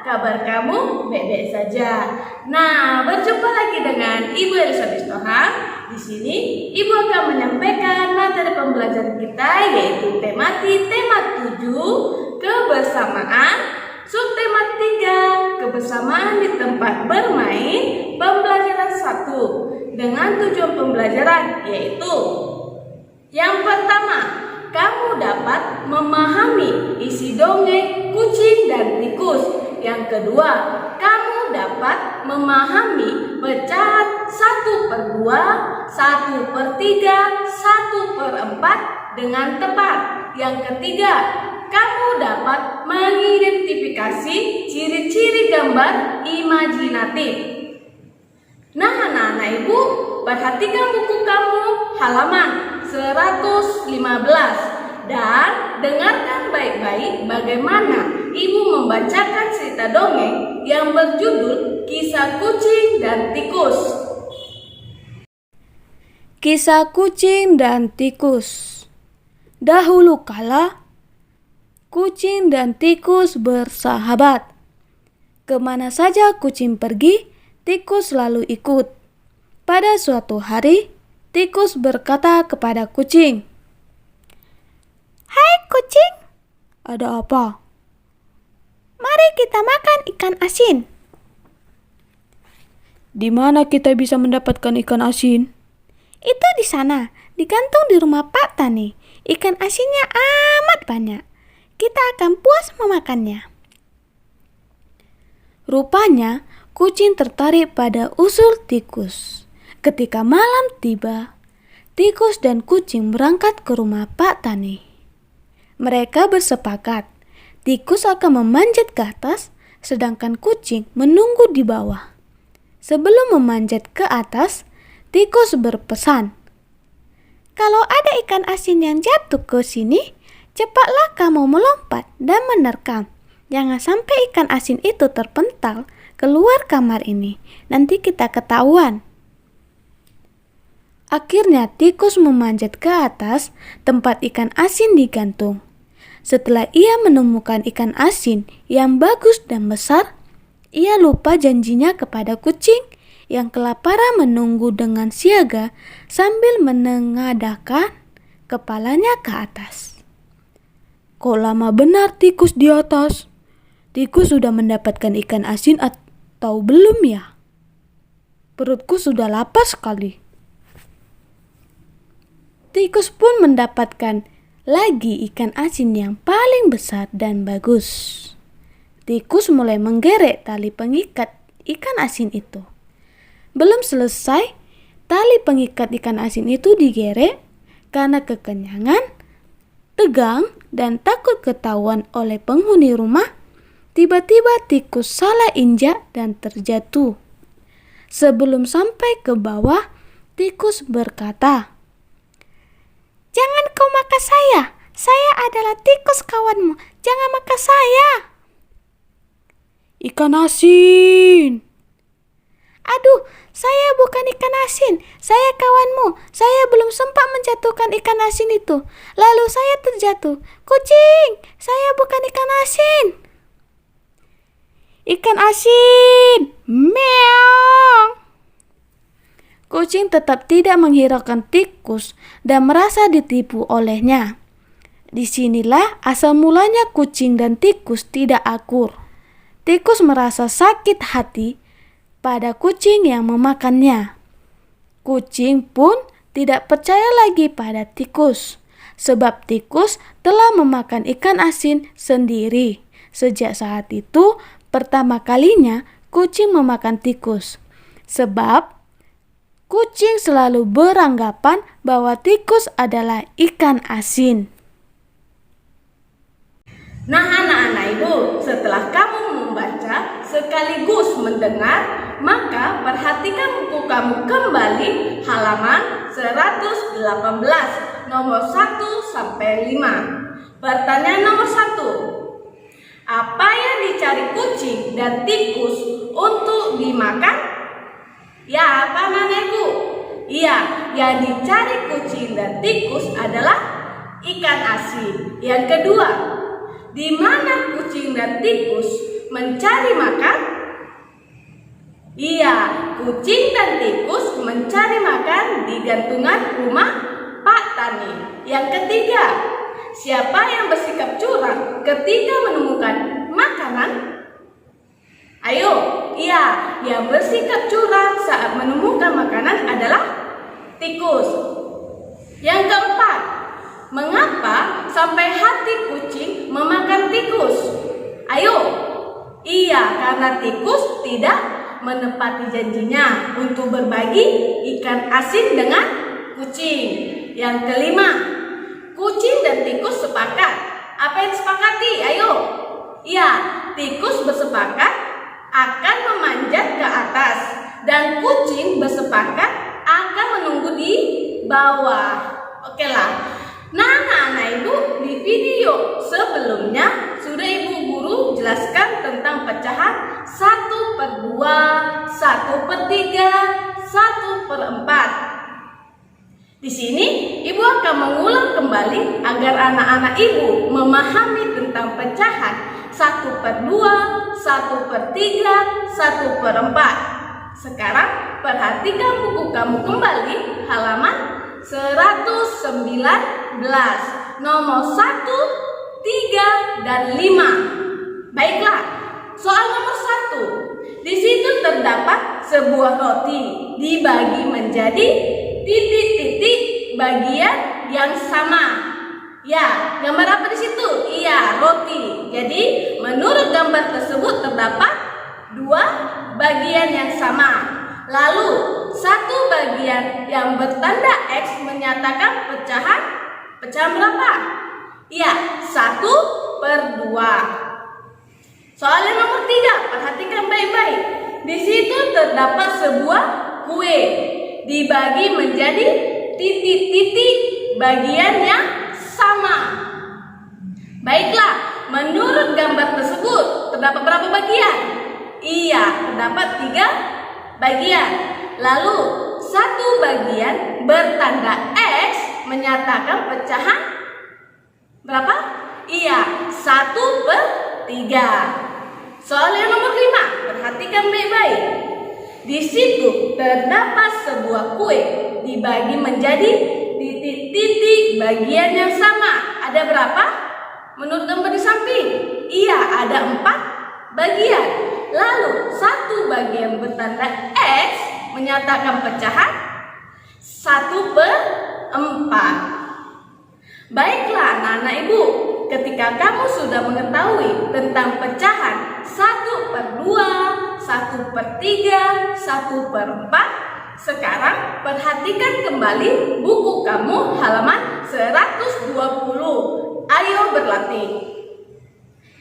Kabar kamu baik-baik saja. Nah, berjumpa lagi dengan Ibu Elizabeth Tohang. Di sini Ibu akan menyampaikan materi pembelajaran kita, yaitu tema 7 kebersamaan, subtema 3 kebersamaan di tempat bermain, pembelajaran 1 dengan tujuan pembelajaran, yaitu yang pertama, kamu dapat memahami isi dongeng kucing dan tikus. Yang kedua, kamu dapat memahami pecahan 1/2, 1/3, 1/4 dengan tepat. Yang ketiga, kamu dapat mengidentifikasi ciri-ciri gambar imajinatif. Nah, anak-anak ibu, perhatikan buku kamu halaman 115 dan dengarkan baik-baik bagaimana ibu membacakan cerita dongeng yang berjudul Kisah Kucing dan Tikus. Kisah kucing dan tikus. Dahulu kala, kucing dan tikus bersahabat. Kemana saja kucing pergi, tikus selalu ikut. Pada suatu hari, tikus berkata kepada kucing, "Hai kucing, ada apa? Mari kita makan ikan asin." "Di mana kita bisa mendapatkan ikan asin?" "Itu di sana, digantung di rumah Pak Tani. Ikan asinnya amat banyak. Kita akan puas memakannya." Rupanya, kucing tertarik pada usul tikus. Ketika malam tiba, tikus dan kucing berangkat ke rumah Pak Tani. Mereka bersepakat, tikus akan memanjat ke atas, sedangkan kucing menunggu di bawah. Sebelum memanjat ke atas, tikus berpesan, "Kalau ada ikan asin yang jatuh ke sini, cepatlah kamu melompat dan menerkam. Jangan sampai ikan asin itu terpental keluar kamar ini. Nanti kita ketahuan." Akhirnya tikus memanjat ke atas tempat ikan asin digantung. Setelah ia menemukan ikan asin yang bagus dan besar, ia lupa janjinya kepada kucing yang kelaparan menunggu dengan siaga sambil menengadahkan kepalanya ke atas. "Kok lama benar tikus di atas? Tikus sudah mendapatkan ikan asin atau belum ya? Perutku sudah lapar sekali." Tikus pun mendapatkan lagi ikan asin yang paling besar dan bagus. Tikus mulai menggerek tali pengikat ikan asin itu. Belum selesai, tali pengikat ikan asin itu digerek karena kekenyangan, tegang, dan takut ketahuan oleh penghuni rumah. Tiba-tiba tikus salah injak dan terjatuh. Sebelum sampai ke bawah, tikus berkata, "Jangan kau makan saya adalah tikus kawanmu, jangan makan saya." "Ikan asin." "Aduh, saya bukan ikan asin, saya kawanmu, saya belum sempat menjatuhkan ikan asin itu, lalu saya terjatuh. Kucing, saya bukan ikan asin." "Ikan asin, meong." Kucing tetap tidak menghiraukan tikus dan merasa ditipu olehnya. Disinilah asal mulanya kucing dan tikus tidak akur. Tikus merasa sakit hati pada kucing yang memakannya. Kucing pun tidak percaya lagi pada tikus, sebab tikus telah memakan ikan asin sendiri. Sejak saat itu, pertama kalinya kucing memakan tikus, sebab kucing selalu beranggapan bahwa tikus adalah ikan asin. Nah, anak-anak ibu, setelah kamu membaca sekaligus mendengar, maka perhatikan buku kamu kembali halaman 118, nomor 1 sampai 5. Pertanyaan nomor 1. Apa yang dicari kucing dan tikus untuk dimakan? Ya, apa anak ibu? Iya, yang dicari kucing dan tikus adalah ikan asin. Yang kedua, di mana kucing dan tikus mencari makan? Iya, kucing dan tikus mencari makan di gantungan rumah Pak Tani. Yang ketiga, siapa yang bersikap curang ketika menemukan makanan? Ayo, iya, yang bersikap curang saat menemukan makanan adalah tikus. Yang keempat, mengapa sampai hati kucing memakan tikus? Ayo, iya, karena tikus tidak menepati janjinya untuk berbagi ikan asin dengan kucing. Yang kelima, kucing dan tikus sepakat. Apa yang disepakati? Ayo. Iya, tikus bersepakat akan memanjat ke atas dan kucing bersepakat akan menunggu di bawah. Oke lah. Nah, anak ibu, di video sebelumnya sudah ibu guru jelaskan tentang pecahan 1/2, 1/3, 1/4. Di sini ibu akan mengulang kembali agar anak-anak ibu memahami tentang pecahan 1/2, 1/3, 1/4. Sekarang perhatikan buku kamu kembali halaman 119, nomor 1, 3, dan 5. Baiklah, soal nomor 1. Di situ terdapat sebuah roti dibagi menjadi titik-titik bagian yang sama. Ya, gambar apa di situ? Iya, roti. Jadi, menurut gambar tersebut terdapat 2 bagian yang sama. Lalu, 1 bagian yang bertanda X menyatakan pecahan berapa? Iya, 1/2. Soal yang nomor 3, perhatikan baik-baik. Di situ terdapat sebuah kue dibagi menjadi titik-titik bagian yang sama. Baiklah, menurut gambar tersebut terdapat berapa bagian? Iya, terdapat 3 bagian. Lalu 1 bagian bertanda X menyatakan pecahan berapa? Iya, 1/3. Soal yang nomor 5, perhatikan baik-baik. Di situ terdapat sebuah kue dibagi menjadi titik-titik bagian yang sama. Ada berapa? Menurut gambar di samping. Iya, ada 4 bagian. Lalu 1 bagian bertanda X menyatakan pecahan 1/4. Baiklah anak-anak ibu, ketika kamu sudah mengetahui tentang pecahan 1/2, 1/3, 1/4, sekarang perhatikan kembali buku kamu halaman 120. Ayo berlatih.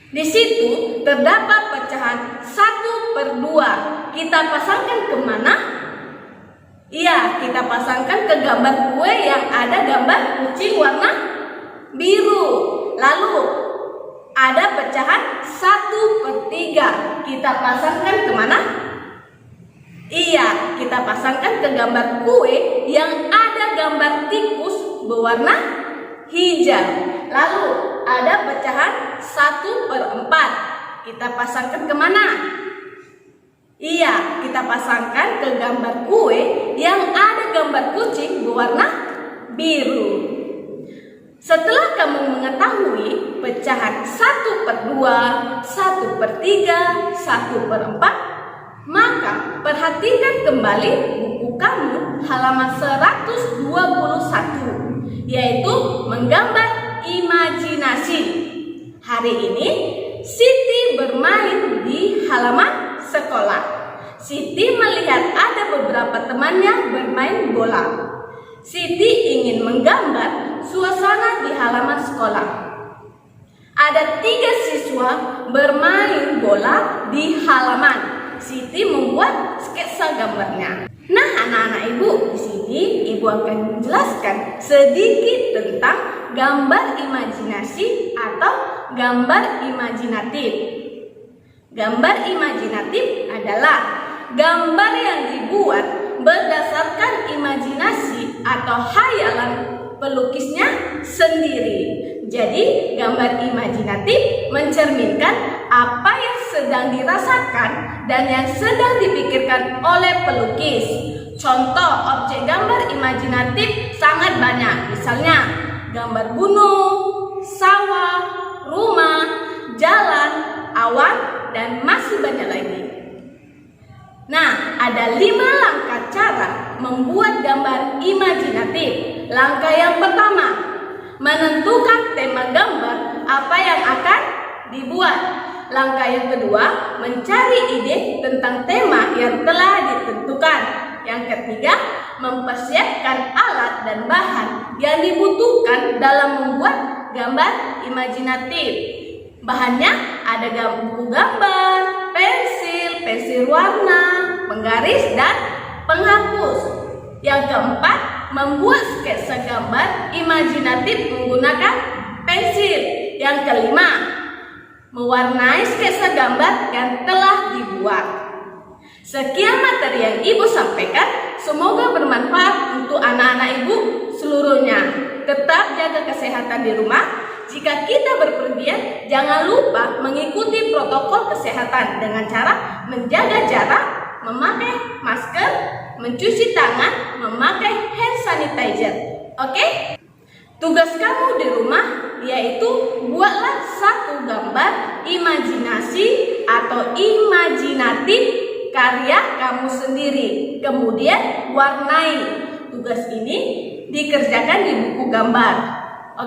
Di situ terdapat pecahan 1/2. Kita pasangkan kemana? Iya, kita pasangkan ke gambar kue yang ada gambar kucing warna biru. Lalu ada pecahan 1/3. Kita pasangkan kemana? Iya, kita pasangkan ke gambar kue yang ada gambar tikus berwarna hijau. Lalu ada pecahan 1/4. Kita pasangkan kemana? Iya, kita pasangkan ke gambar kue yang ada gambar kucing berwarna biru. Setelah kamu mengetahui pecahan 1/2, 1/3, 1/4, maka perhatikan kembali buku kamu halaman 121, yaitu menggambar imajinasi. Hari ini Siti bermain di halaman sekolah. Siti melihat ada beberapa temannya bermain bola. Siti ingin menggambar suasana di halaman sekolah. Ada 3 siswa bermain bola di halaman. Siti membuat sketsa gambarnya. Nah, anak-anak ibu, di sini ibu akan menjelaskan sedikit tentang gambar imajinasi atau gambar imajinatif. Gambar imajinatif adalah gambar yang dibuat berdasarkan imajinasi atau khayalan pelukisnya sendiri. Jadi, gambar imajinatif mencerminkan apa yang sedang dirasakan dan yang sedang dipikirkan oleh pelukis. Contoh objek gambar imajinatif sangat banyak, misalnya gambar gunung, sawah, rumah, jalan, awan, dan masih banyak lagi. Nah, ada 5 langkah cara membuat gambar imajinatif. Langkah yang pertama, menentukan tema gambar apa yang akan dibuat. Langkah yang kedua, mencari ide tentang tema yang telah ditentukan. Yang ketiga, mempersiapkan alat dan bahan yang dibutuhkan dalam membuat gambar imajinatif. Bahannya ada buku gambar, pensil warna, penggaris, dan penghapus. Yang keempat, membuat sketsa gambar imajinatif menggunakan pensil. Yang kelima, mewarnai sketsa gambar yang telah dibuat. Sekian materi yang Ibu sampaikan, semoga bermanfaat untuk anak-anak Ibu seluruhnya. Tetap jaga kesehatan di rumah. Jika kita berpergian, jangan lupa mengikuti protokol kesehatan dengan cara menjaga jarak, memakai masker, mencuci tangan, memakai hand sanitizer. Oke? Tugas kamu di rumah yaitu buatlah satu gambar imajinasi atau imajinatif karya kamu sendiri. Kemudian warnai. Tugas ini dikerjakan di buku gambar.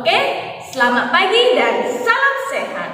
Oke? Selamat pagi dan salam sehat.